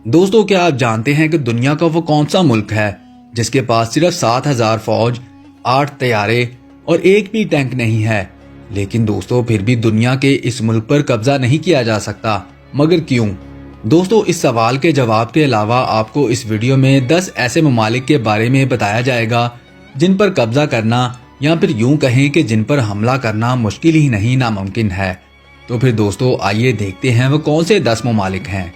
दोस्तों, क्या आप जानते हैं कि दुनिया का वो कौन सा मुल्क है जिसके पास सिर्फ 7,000 फौज, 8 तैयारे और एक भी टैंक नहीं है? लेकिन दोस्तों, फिर भी दुनिया के इस मुल्क पर कब्जा नहीं किया जा सकता। मगर क्यों? दोस्तों, इस सवाल के जवाब के अलावा आपको इस वीडियो में 10 ऐसे ममालिक के बारे में बताया जाएगा जिन पर कब्जा करना, या फिर यूं कहें कि जिन पर हमला करना मुश्किल ही नहीं नामुमकिन है। तो फिर दोस्तों, आइए देखते हैं वो कौन से 10 ममालिक हैं।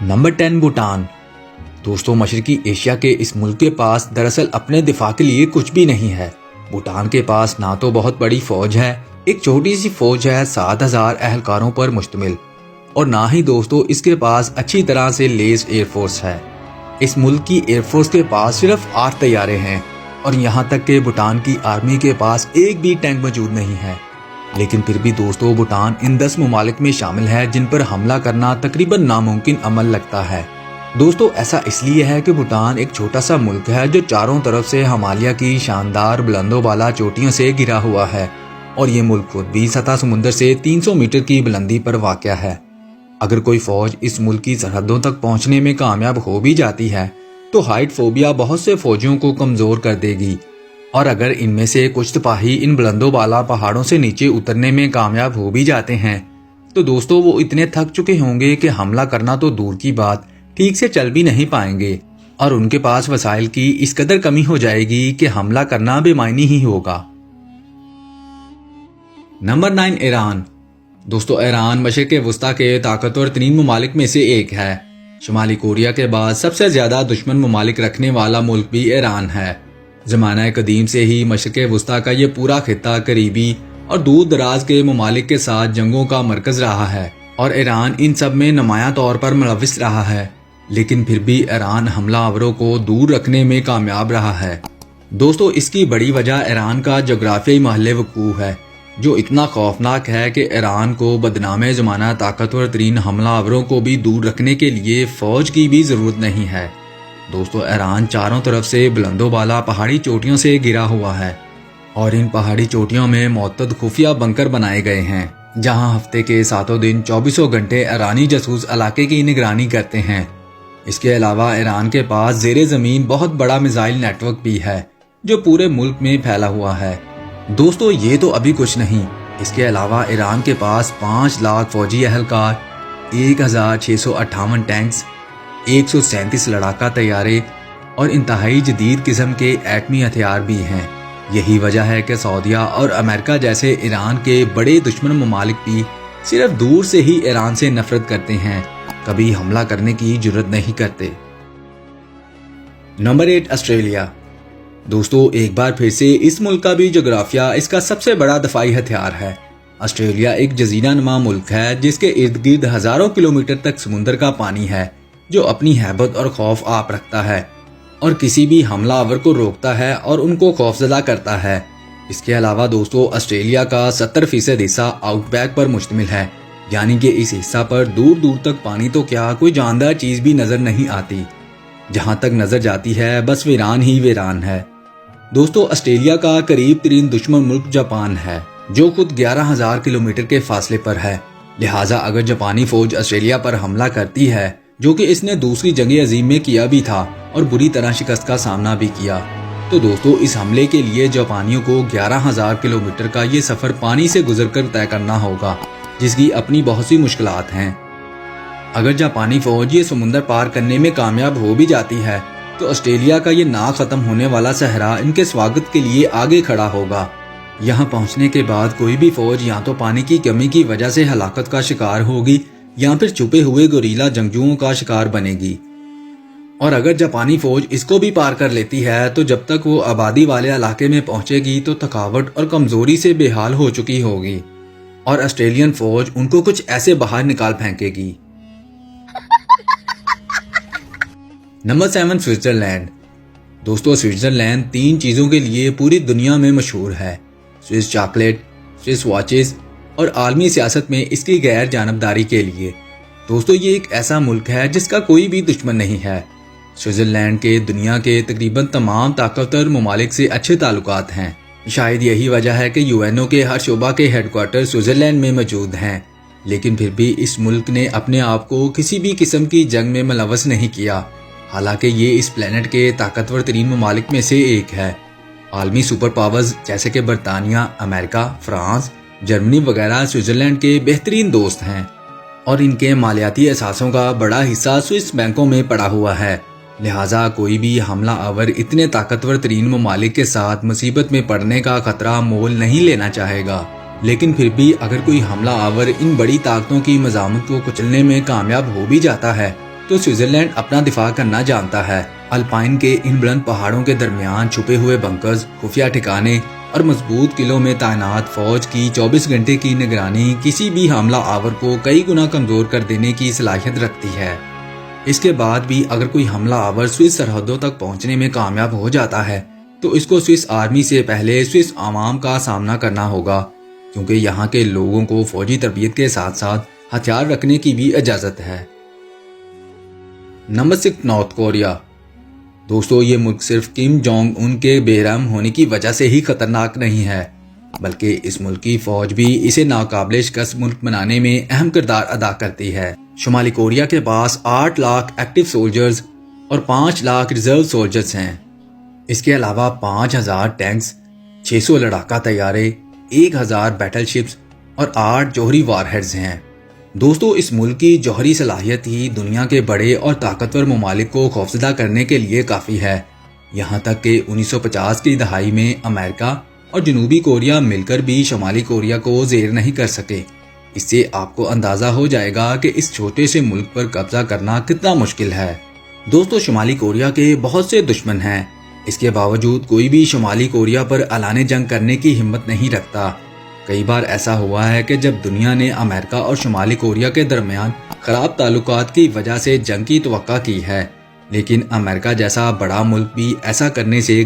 नंबर 10, भूटान। दोस्तों, मशरकी एशिया के इस मुल्क के पास दरअसल अपने दिफा के लिए कुछ भी नहीं है। भूटान के पास ना तो बहुत बड़ी फौज है, एक छोटी सी फौज है 7,000 एहलकारों पर मुश्तमिल, और ना ही दोस्तों इसके पास अच्छी तरह से लेस एयरफोर्स है। इस मुल्क की एयरफोर्स के पास सिर्फ 8 तैयारे हैं, और यहाँ तक कि भूटान की आर्मी के पास एक भी टैंक मौजूद नहीं है। लेकिन फिर भी दोस्तों, भूटान इन 10 ममालिक में शामिल है जिन पर हमला करना तकरीबन नामुमकिन अमल लगता है। दोस्तों, ऐसा इसलिए है कि भूटान एक छोटा सा मुल्क है जो चारों तरफ से हिमालय की शानदार बुलंदोबाला चोटियों से घिरा हुआ है, और ये मुल्क खुद भी सतह समुद्र से 300 मीटर की बुलंदी पर वाक़या है। अगर कोई फौज इस मुल्क की सरहदों तक पहुंचने में कामयाब हो भी जाती है तो हाइट फोबिया बहुत से फौजियों को कमजोर कर देगी, और अगर इनमें से कुछ सिपाही इन बुलंदोबाला पहाड़ों से नीचे उतरने में कामयाब हो भी जाते हैं तो दोस्तों वो इतने थक चुके होंगे कि हमला करना तो दूर की बात, ठीक से चल भी नहीं पाएंगे, और उनके पास वसाइल की इस कदर कमी हो जाएगी कि हमला करना बेमायनी ही होगा। Number 9, Iran. दोस्तों, ईरान मशरिक़ वुस्ता के ताकतवर तरीन ममालिक में से एक है। शुमाली कोरिया के बाद सबसे ज्यादा दुश्मन ममालिक रखने वाला मुल्क भी ईरान है। ज़माना कदीम से ही मशरिक़ वुस्ता का ये पूरा खित्ता करीबी और दूर दराज के ममालिक के साथ जंगों का मरकज रहा है, और ईरान इन सब में नुमायां तौर पर मुलव्विस रहा है। लेकिन फिर भी ईरान हमलावरों को दूर रखने में कामयाब रहा है। दोस्तों, इसकी बड़ी वजह ईरान का जोग्राफियाई महल वक़ूफ़ है, जो इतना खौफनाक है कि ईरान को बदनाम ज़माना ताकतवर तरीन हमलावरों को भी दूर रखने के लिए फ़ौज की भी ज़रूरत नहीं है। दोस्तों, ईरान चारों तरफ से बुलंदोबाला पहाड़ी चोटियों से घिरा हुआ है, और इन पहाड़ी चोटियों में मुअत्तद खुफिया बंकर बनाए गए हैं, जहां हफ्ते के 7 दिन 24 घंटे ईरानी जासूस इलाके की निगरानी करते हैं। इसके अलावा ईरान के पास ज़ेरे ज़मीन बहुत बड़ा मिसाइल नेटवर्क भी है जो पूरे मुल्क में फैला हुआ है। दोस्तों, ये तो अभी कुछ नहीं, इसके अलावा ईरान के पास 5 लाख फौजी एहलकार, 1,658 टैंक्स, 137 लड़ाका तैयारे और इंतहाई जदीद किस्म के एटमी हथियार भी हैं। यही वजह है कि सऊदीया और अमेरिका जैसे ईरान के बड़े दुश्मन ममालिक भी सिर्फ दूर से ही ईरान से नफरत करते हैं, कभी हमला करने की जुर्रत नहीं करते। Number 8, Australia. दोस्तों, एक बार फिर से इस मुल्क का भी जोग्राफिया इसका सबसे बड़ा दफाई हथियार है। ऑस्ट्रेलिया एक जजीरा नुमा मुल्क है जिसके इर्द गिर्द हजारों किलोमीटर तक समुद्र का पानी है, जो अपनी हैबत और खौफ आप रखता है और किसी भी हमलावर को रोकता है और उनको खौफजदा करता है। इसके अलावा दोस्तों, ऑस्ट्रेलिया का 70% हिस्सा आउटबैक पर मुश्तमिल है, यानी कि इस हिस्सा पर दूर दूर तक पानी तो क्या कोई जानदार चीज भी नजर नहीं आती। जहां तक नजर जाती है बस वीरान ही वीरान है। दोस्तों, ऑस्ट्रेलिया का करीब तरीन दुश्मन मुल्क जापान है, जो खुद 11,000 किलोमीटर के फासले पर है। लिहाजा अगर जापानी फौज ऑस्ट्रेलिया पर हमला करती है, जो कि इसने दूसरी जंग अजीम में किया भी था और बुरी तरह शिकस्त का सामना भी किया, तो दोस्तों इस हमले के लिए जापानियों को 11,000 किलोमीटर का ये सफर पानी से गुजरकर तय करना होगा, जिसकी अपनी बहुत सी मुश्किलात हैं। अगर जापानी फौज ये समुंदर पार करने में कामयाब हो भी जाती है तो ऑस्ट्रेलिया का ये ना खत्म होने वाला सहरा इनके स्वागत के लिए आगे खड़ा होगा। यहाँ पहुँचने के बाद कोई भी फौज या तो पानी की कमी की वजह से हलाकत का शिकार होगी, या फिर छुपे हुए गोरीला जंगजुओं का शिकार बनेगी। और अगर जापानी फौज इसको भी पार कर लेती है तो जब तक वो आबादी वाले इलाके में पहुंचेगी तो थकावट और कमजोरी से बेहाल हो चुकी होगी, और ऑस्ट्रेलियन फौज उनको कुछ ऐसे बाहर निकाल फेंकेगी। Number 7, Switzerland. दोस्तों, स्विट्जरलैंड 3 चीजों के लिए पूरी दुनिया में मशहूर है: स्विस चॉकलेट, स्विस वॉचेस और आलमी सियासत में इसकी गैर जानबदारी के लिए। दोस्तों, ये एक ऐसा मुल्क है जिसका कोई भी दुश्मन नहीं है। سوئٹزرلینڈ کے دنیا کے تقریباً تمام طاقتور ممالک سے اچھے تعلقات ہیں۔ شاید یہی وجہ ہے کہ UNO کے ہر شعبہ کے ہیڈ کوارٹر سوئٹزرلینڈ میں موجود ہیں، لیکن پھر بھی اس ملک نے اپنے آپ کو کسی بھی قسم کی جنگ میں ملوث نہیں کیا، حالانکہ یہ اس پلینٹ کے طاقتور ترین ممالک میں سے ایک ہے۔ عالمی سپر پاورز جیسے کہ برطانیہ، امریکہ، فرانس، جرمنی وغیرہ سوئٹزرلینڈ کے بہترین دوست ہیں، اور ان کے مالیاتی اثاثوں کا بڑا حصہ سوئس بینکوں میں پڑا ہوا ہے۔ لہٰذا کوئی بھی حملہ آور اتنے طاقتور ترین ممالک کے ساتھ مصیبت میں پڑنے کا خطرہ مول نہیں لینا چاہے گا۔ لیکن پھر بھی اگر کوئی حملہ آور ان بڑی طاقتوں کی مزاحمت کو کچلنے میں کامیاب ہو بھی جاتا ہے تو سوئٹزرلینڈ اپنا دفاع کرنا جانتا ہے۔ الپائن کے ان بلند پہاڑوں کے درمیان چھپے ہوئے بنکرز، خفیہ ٹھکانے اور مضبوط قلعوں میں تعینات فوج کی 24 گھنٹے کی نگرانی کسی بھی حملہ آور کو کئی گنا کمزور کر دینے کی صلاحیت رکھتی ہے۔ اس کے بعد بھی اگر کوئی حملہ آور سوئس سرحدوں تک پہنچنے میں کامیاب ہو جاتا ہے تو اس کو سوئس آرمی سے پہلے سوئس عوام کا سامنا کرنا ہوگا، کیونکہ یہاں کے لوگوں کو فوجی تربیت کے ساتھ ساتھ ہتھیار رکھنے کی بھی اجازت ہے۔ Number 6، north Korea. دوستو، یہ ملک صرف کم جونگ ان کے بے رحم ہونے کی وجہ سے ہی خطرناک نہیں ہے، بلکہ اس ملک کی فوج بھی اسے ناقابل شکست ملک بنانے میں اہم کردار ادا کرتی ہے۔ شمالی کوریا کے پاس 8 لاکھ ایکٹیو سولجرز اور 5 لاکھ ریزرو سولجرز ہیں۔ اس کے علاوہ 5000 ٹینکس، 600 لڑاکا طیارے، 1000 بیٹل شپس اور 8 جوہری وار ہیڈز ہیں۔ دوستو، اس ملک کی جوہری صلاحیت ہی دنیا کے بڑے اور طاقتور ممالک کو خوفزدہ کرنے کے لیے کافی ہے، یہاں تک کہ 1950 کی دہائی میں امریکہ اور جنوبی کوریا مل کر بھی شمالی کوریا کو زیر نہیں کر سکے۔ اس سے آپ کو اندازہ ہو جائے گا کہ اس چھوٹے سے ملک پر قبضہ کرنا کتنا مشکل ہے۔ دوستو، شمالی کوریا کے بہت سے دشمن ہیں، اس کے باوجود کوئی بھی شمالی کوریا پر اعلان جنگ کرنے کی ہمت نہیں رکھتا۔ کئی بار ایسا ہوا ہے کہ جب دنیا نے امریکہ اور شمالی کوریا کے درمیان خراب تعلقات کی وجہ سے جنگ کی توقع کی ہے، لیکن امریکہ جیسا بڑا ملک بھی ایسا کرنے سے